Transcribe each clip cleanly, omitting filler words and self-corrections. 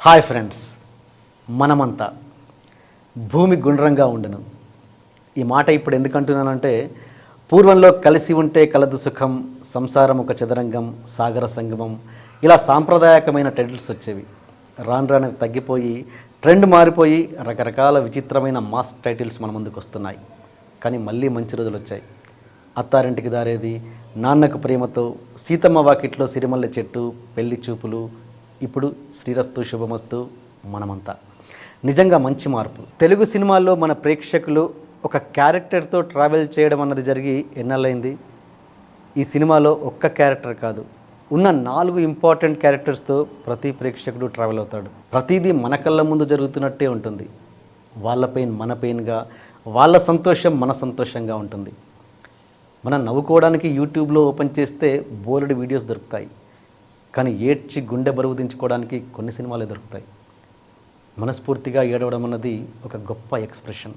Hi friends, మనమంతా భూమి గుండ్రంగా ఉండను. ఈ మాట ఇప్పుడు ఎందుకు అంటున్నానంటే, పూర్వంలో కలిసి ఉంటే కలదు సుఖం, సంసారం ఒక చదరంగం, సాగర సంగమం, ఇలా సాంప్రదాయకమైన టైటిల్స్ వచ్చేవి. రాను రాను తగ్గిపోయి ట్రెండ్ మారిపోయి రకరకాల విచిత్రమైన మాస్ టైటిల్స్ మన ముందుకు వస్తున్నాయి. కానీ మళ్ళీ మంచి రోజులు వచ్చాయి. అత్తారింటికి దారేది, నాన్నకు ప్రేమతో, సీతమ్మ వాకిట్లో సిరిమల్లె చెట్టు, పెళ్లి చూపులు, ఇప్పుడు శ్రీరస్తు శుభమస్తు, మనమంతా. నిజంగా మంచి మార్పు. తెలుగు సినిమాల్లో మన ప్రేక్షకులు ఒక క్యారెక్టర్తో ట్రావెల్ చేయడం అన్నది జరిగి ఎన్నాళ్ళైంది. ఈ సినిమాలో ఒక్క క్యారెక్టర్ కాదు, ఉన్న 4 ఇంపార్టెంట్ క్యారెక్టర్స్తో ప్రతి ప్రేక్షకుడు ట్రావెల్ అవుతాడు. ప్రతిదీ మన కళ్ళ ముందు జరుగుతున్నట్టే ఉంటుంది. వాళ్ళ పెయిన్ మన పెయిన్గా, వాళ్ళ సంతోషం మన సంతోషంగా ఉంటుంది. మనం నవ్వుకోవడానికి యూట్యూబ్లో ఓపెన్ చేస్తే బోలెడు వీడియోస్ దొరుకుతాయి. కానీ ఏడ్చి గుండె బరువు దించుకోవడానికి కొన్ని సినిమాలే దొరుకుతాయి. మనస్ఫూర్తిగా ఏడవడం అన్నది ఒక గొప్ప ఎక్స్ప్రెషన్.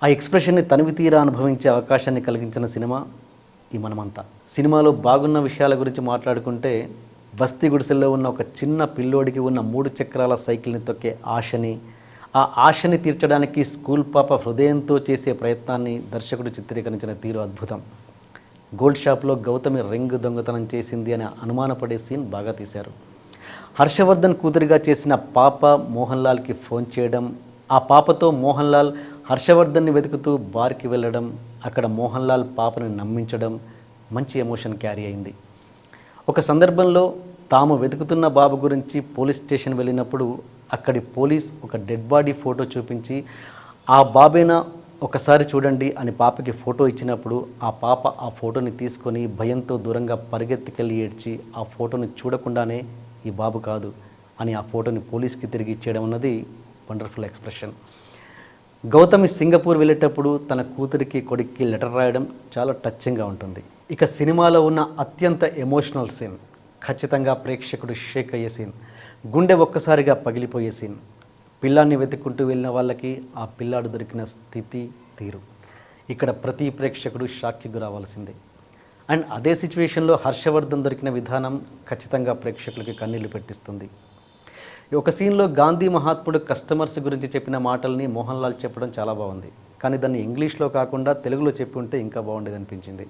ఆ ఎక్స్ప్రెషన్ని తనివి తీరా అనుభవించే అవకాశాన్ని కలిగించిన సినిమా ఈ మనమంతా. సినిమాలో బాగున్న విషయాల గురించి మాట్లాడుకుంటే, బస్తీ గుడిసెల్లో ఉన్న ఒక చిన్న పిల్లోడికి ఉన్న 3 చక్రాల సైకిల్ని తొక్కే ఆశని, ఆ ఆశని తీర్చడానికి స్కూల్ పాప హృదయంతో చేసే ప్రయత్నాన్ని దర్శకుడు చిత్రీకరించిన తీరు అద్భుతం. గోల్డ్ షాప్లో గౌతమి రింగ్ దొంగతనం చేసింది అని అనుమానపడే సీన్ బాగా తీశారు. హర్షవర్ధన్ కూతురిగా చేసిన పాప మోహన్ లాల్కి ఫోన్ చేయడం, ఆ పాపతో మోహన్ లాల్ హర్షవర్ధన్ని వెతుకుతూ బార్కి వెళ్ళడం, అక్కడ మోహన్ లాల్ పాపని నమ్మించడం మంచి ఎమోషన్ క్యారీ అయింది. ఒక సందర్భంలో తాము వెతుకుతున్న బాబు గురించి పోలీస్ స్టేషన్ వెళ్ళినప్పుడు అక్కడి పోలీస్ ఒక డెడ్ బాడీ ఫోటో చూపించి, ఆ బాబేనా ఒకసారి చూడండి అని పాపకి ఫోటో ఇచ్చినప్పుడు ఆ పాప ఆ ఫోటోని తీసుకొని భయంతో దూరంగా పరిగెత్తుకెళ్ళి ఏడ్చి ఆ ఫోటోని చూడకుండానే ఈ బాబు కాదు అని ఆ ఫోటోని పోలీస్కి తిరిగి ఇచ్చేయడం అన్నది వండర్ఫుల్ ఎక్స్ప్రెషన్. గౌతమి సింగపూర్ వెళ్ళేటప్పుడు తన కూతురికి కొడుక్కి లెటర్ రాయడం చాలా టచ్చింగ్గా ఉంటుంది. ఇక సినిమాలో ఉన్న అత్యంత ఎమోషనల్ సీన్, ఖచ్చితంగా ప్రేక్షకుడు షేక్ అయ్యే సీన్, గుండె ఒక్కసారిగా పగిలిపోయే సీన్. పిల్లాన్ని వెతుక్కుంటూ వెళ్ళిన వాళ్ళకి ఆ పిల్లాడు దొరికిన స్థితి తీరు, ఇక్కడ ప్రతి ప్రేక్షకుడు షాక్కి గురవ్వాల్సిందే. అండ్ అదే సిచ్యువేషన్లో హర్షవర్ధన్ దొరికిన విధానం ఖచ్చితంగా ప్రేక్షకులకి కన్నీళ్లు పెట్టిస్తుంది. ఒక సీన్లో గాంధీ మహాత్ముడు కస్టమర్స్ గురించి చెప్పిన మాటల్ని మోహన్ లాల్ చెప్పడం చాలా బాగుంది. కానీ దాన్ని ఇంగ్లీష్లో కాకుండా తెలుగులో చెప్పి ఉంటే ఇంకా బాగుండేది అనిపించింది.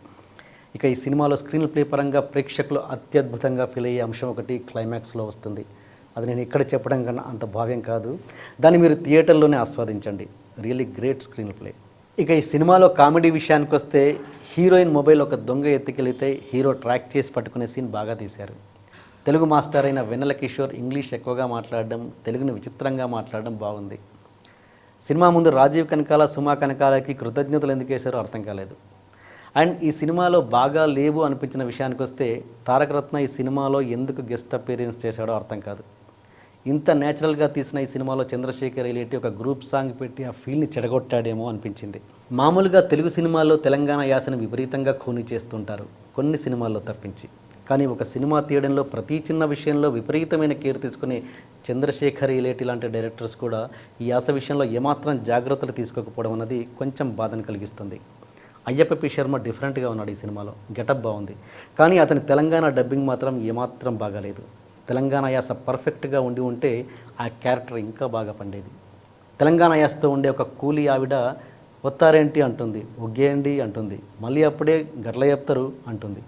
ఇక ఈ సినిమాలో స్క్రీన్ ప్లే పరంగా ప్రేక్షకులు అత్యద్భుతంగా ఫీల్ అయ్యే అంశం ఒకటి క్లైమాక్స్లో వస్తుంది. అది నేను ఇక్కడ చెప్పడం కన్నా అంత భావ్యం కాదు, దాన్ని మీరు థియేటర్లోనే ఆస్వాదించండి. Really great screen play. ఇక ఈ సినిమాలో కామెడీ విషయానికి వస్తే, హీరోయిన్ మొబైల్ ఒక దొంగ ఎత్తుకెళితే హీరో ట్రాక్ చేసి పట్టుకునే సీన్ బాగా తీశారు. తెలుగు మాస్టర్ అయిన వెన్నెల కిషోర్ ఇంగ్లీష్ ఎక్కువగా మాట్లాడడం, తెలుగుని విచిత్రంగా మాట్లాడడం బాగుంది. సినిమా ముందు రాజీవ్ కనకాల, సుమా కనకాలకి కృతజ్ఞతలు ఎందుకు వేశారో అర్థం కాలేదు. అండ్ ఈ సినిమాలో బాగా లేవు అనిపించిన విషయానికి వస్తే, తారకరత్న ఈ సినిమాలో ఎందుకు గెస్ట్ అపీరియన్స్ చేశాడో అర్థం కాదు. ఇంత న్యాచురల్గా తీసిన ఈ సినిమాలో చంద్రశేఖర్ రిలేటివ్ ఒక గ్రూప్ సాంగ్ పెట్టి ఆ ఫీల్ని చెడగొట్టాడేమో అనిపించింది. మామూలుగా తెలుగు సినిమాల్లో తెలంగాణ యాసను విపరీతంగా ఖూనీ చేస్తుంటారు, కొన్ని సినిమాల్లో తప్పించి. కానీ ఒక సినిమా తీయడంలో ప్రతి చిన్న విషయంలో విపరీతమైన కేర్ తీసుకునే చంద్రశేఖర్ రిలేటివ్ లాంటి డైరెక్టర్స్ కూడా ఈ యాస విషయంలో ఏమాత్రం జాగ్రత్తలు తీసుకోకపోవడం అన్నది కొంచెం బాధను కలిగిస్తుంది. అయ్యప్ప పి శర్మ డిఫరెంట్గా ఉన్నాడు ఈ సినిమాలో, గెటప్ బాగుంది. కానీ అతని తెలంగాణ డబ్బింగ్ మాత్రం ఏమాత్రం బాగాలేదు. తెలంగాణ యాస పర్ఫెక్ట్గా ఉండి ఉంటే ఆ క్యారెక్టర్ ఇంకా బాగా పండేది. తెలంగాణ యాసతో ఉండే ఒక కూలీ ఆవిడ వత్తారేంటి అంటుంది, ఒగ్గేయండి అంటుంది, మళ్ళీ అప్పుడే గట్ల చెప్తారు అంటుంది.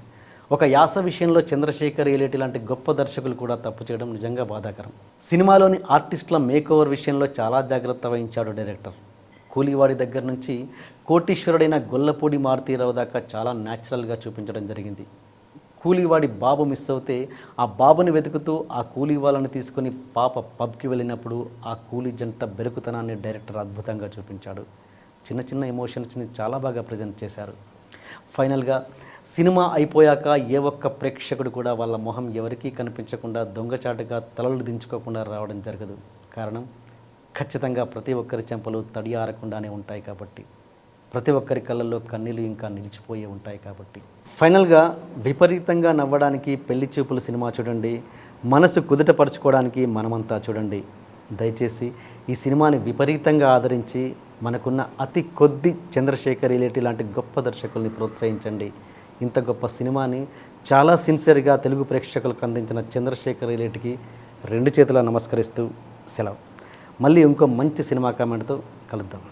ఒక యాస విషయంలో చంద్రశేఖర్ రిలేటివ్ లాంటి గొప్ప దర్శకులు కూడా తప్పు చేయడం నిజంగా బాధాకరం. సినిమాలోని ఆర్టిస్టుల మేకోవర్ విషయంలో చాలా జాగ్రత్త వహించాడు డైరెక్టర్. కూలీవాడి దగ్గర నుంచి కోటీశ్వరుడైన గొల్లపూడి మారుతీరావు దాకా చాలా న్యాచురల్గా చూపించడం జరిగింది. కూలీవాడి బాబు మిస్ అవుతే ఆ బాబుని వెతుకుతూ ఆ కూలీ వాళ్ళని తీసుకొని పాప పబ్కి వెళ్ళినప్పుడు ఆ కూలీ జంట బెరుకుతనాన్ని డైరెక్టర్ అద్భుతంగా చూపించాడు. చిన్న చిన్న ఎమోషన్స్ని చాలా బాగా ప్రజెంట్ చేశారు. ఫైనల్గా సినిమా అయిపోయాక ఏ ఒక్క ప్రేక్షకుడు కూడా వాళ్ళ మొహం ఎవరికీ కనిపించకుండా దొంగచాటుగా తలలు దించుకోకుండా రావడం జరగదు. కారణం, ఖచ్చితంగా ప్రతి ఒక్కరి చెంపలు తడి ఆరకుండానే ఉంటాయి కాబట్టి, ప్రతి ఒక్కరి కళ్ళల్లో కన్నీళ్ళు ఇంకా నిలిచిపోయే ఉంటాయి కాబట్టి. ఫైనల్గా విపరీతంగా నవ్వడానికి పెళ్లి చూపులు సినిమా చూడండి, మనసు కుదుటపరచుకోవడానికి మనమంతా చూడండి. దయచేసి ఈ సినిమాని విపరీతంగా ఆదరించి మనకున్న అతి కొద్ది చంద్రశేఖర్ రిలేటివ్ లాంటి గొప్ప దర్శకుల్ని ప్రోత్సహించండి. ఇంత గొప్ప సినిమాని చాలా సిన్సియర్గా తెలుగు ప్రేక్షకులకు అందించిన చంద్రశేఖర్ రిలేటివ్కి రెండు చేతుల నమస్కరిస్తూ సెలవు. మళ్ళీ ఇంకో మంచి సినిమా కామెంట్తో కలుద్దాం.